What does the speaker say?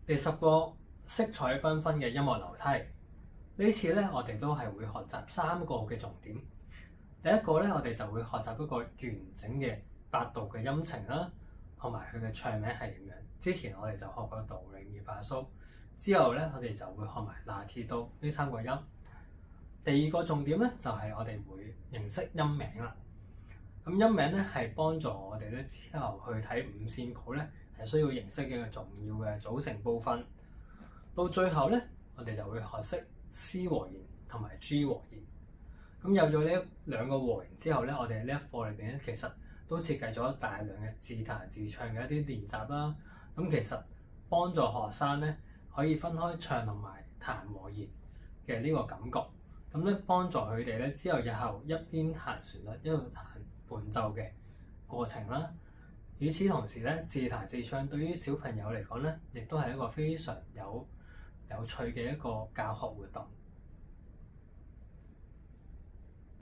第10課色彩繽紛嘅音樂樓梯。呢次咧，我哋都係會學習3個嘅重點。第一個咧，我哋就會學習一個完整嘅8度嘅音程啦，同埋佢嘅唱名係點樣。之前我哋就學過道、來、咪、發、蘇，之後咧我哋就會學埋那、提、都呢3個音。第二個重點咧，就係我哋會認識音名啦。咁音名咧係幫助我哋咧之後去睇五線譜咧，係需要認識嘅一個重要嘅組成部分。到最後咧，我哋就會學識 C 和弦同埋 G 和弦。咁有咗呢2個和弦之後咧，我哋呢一課裏邊咧，其實都設計咗大量嘅自彈自唱嘅一啲練習啦。咁其實幫助學生咧可以分開唱同埋彈和弦嘅呢個感覺。咁咧幫助佢哋咧之後日後一邊彈旋律一路彈伴奏嘅過程啦。與此同時咧，自彈自唱對於小朋友嚟講咧，亦都係一個非常有趣嘅一個教學活動。